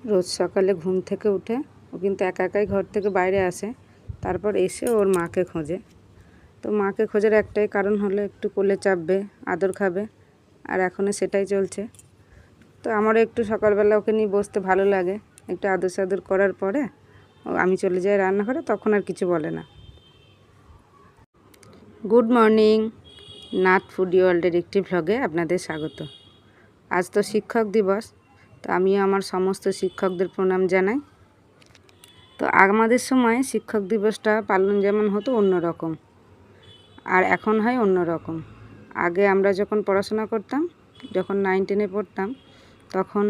রোজ সকালে ঘুম থেকে উঠে ও কিন্তু একা একাই ঘর থেকে বাইরে আসে, তারপর এসে ওর মাকে খোঁজে। তো মাকে খোঁজার একটাই কারণ হলো একটু কোলে চাপবে, আদর খাবে, আর এখনও সেটাই চলছে। তো আমারও একটু সকালবেলা ওকে নিয়ে বসতে ভালো লাগে। একটু আদর সাদর করার পরে আমি চলে যাই রান্নাঘরে, তখন আর কিছু বলে না। গুড মর্নিং, নাথ ফুডি ওয়ার্ল্ডের একটি ভ্লগে আপনাদের স্বাগত। আজ তো শিক্ষক দিবস, তো আমিও আমার সমস্ত শিক্ষকদের প্রণাম জানাই। তো আমাদের সময় শিক্ষক দিবসটা পালন যেমন হতো অন্যরকম, আর এখন হয় অন্যরকম। আগে আমরা যখন পড়াশোনা করতাম, যখন 9-10-এ পড়তাম, তখন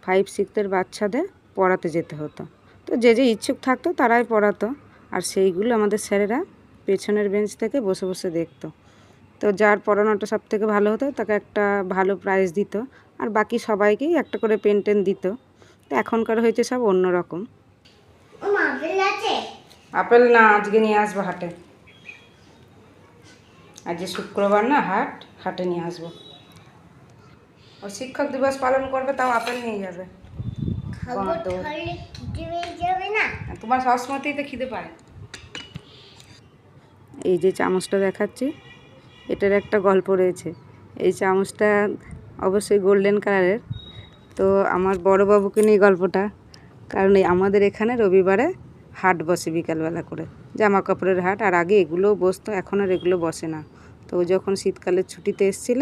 5-6-এর বাচ্চাদের পড়াতে যেতে হতো। তো যে যে ইচ্ছুক থাকতো তারাই পড়াতো, আর সেইগুলো আমাদের স্যারেরা পেছনের বেঞ্চ থেকে বসে বসে দেখতো। তো যার পড়ানোটা সব থেকে ভালো হতো তাকে একটা ভালো প্রাইজ দিত, আর বাকি সবাইকেই একটা করে পেন টেন দিত। তো এখনকার হয়েছে সব অন্যরকম। আপেল না, আজকে নিয়ে আসবো হাটে। আজ যে শুক্রবার না, হাটে নিয়ে আসবো। ও শিক্ষক দিবস পালন করবে, তাও আপেল নিয়ে যাবে। তোমার সবসময়তেই তো খিদে পায়। এই যে চামচটা দেখাচ্ছি, এটার একটা গল্প রয়েছে। এই চামচটা অবশ্যই গোল্ডেন কালারের। তো আমার বড়োবাবুকে নিয়ে গল্পটা, কারণ আমাদের এখানে রবিবারে হাট বসে বিকালবেলা করে, জামা কাপড়ের হাট। আর আগে এগুলোও বসতো, এখন আর এগুলো বসে না। তো ও যখন শীতকালের ছুটিতে এসেছিল,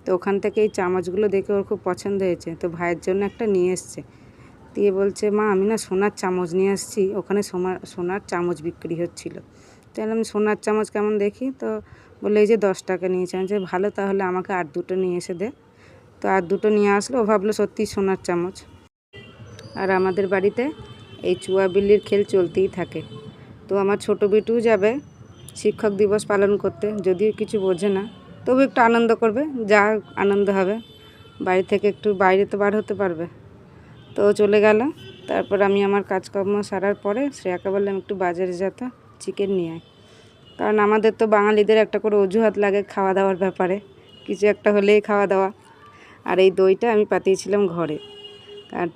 তো ওখান থেকে এই চামচগুলো দেখে ওর খুব পছন্দ হয়েছে। তো ভাইয়ের জন্য একটা নিয়ে এসছে, দিয়ে বলছে, মা আমি না সোনার চামচ নিয়ে আসছি, ওখানে সোনার চামচ বিক্রি হচ্ছিলো। তো আমি সোনার চামচ কেমন দেখি, তো বলে এই যে 10 টাকা নিয়েছে। আমি যে ভালো, তাহলে আমাকে আর দুটো নিয়ে এসে দে। তো আর দুটো নিয়ে আসলো। ও ভাবলো সত্যি সোনার চামচ। আর আমাদের বাড়িতে এই চুয়া বিল্লির খেল চলতেই থাকে। তো আমার ছোট বিটুও যাবে শিক্ষক দিবস পালন করতে, যদিও কিছু বোঝে না, তবু একটু আনন্দ করবে, যা আনন্দ হবে। বাড়ি থেকে একটু বাইরে তো বার হতে পারবে। তো চলে গেল। তারপর আমি আমার কাজকর্ম সারার পরে শ্রেয়াকে বললাম একটু বাজারে যেত, চিকেন নিয়ে আয়। কারণ আমাদের তো বাঙালিদের একটা করে অজুহাত লাগে খাওয়া দাওয়ার ব্যাপারে, কিছু একটা হলেই খাওয়া দাওয়া। আর এই দইটা আমি পাতিয়েছিলাম ঘরে,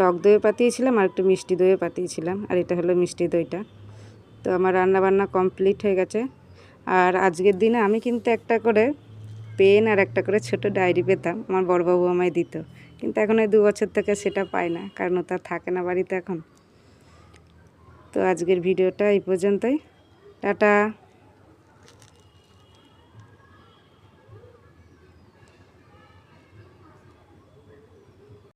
টক দইও পাতিয়েছিলাম আর একটু মিষ্টি দইও পাতিয়েছিলাম, আর এটা হলো মিষ্টি দইটা। তো আমার রান্নাবান্না কমপ্লিট হয়ে গেছে। আর আজকের দিনে আমি কিন্তু একটা করে পেন আর একটা করে ছোট ডায়েরি পেতাম, আমার বড়বাবু আমায় দিত। কিন্তু এখন এই 2 বছর থেকে সেটা পাই না, কারণ ও তার থাকে না বাড়িতে এখন। তো আজকের ভিডিওটা এই পর্যন্তই। টাটা।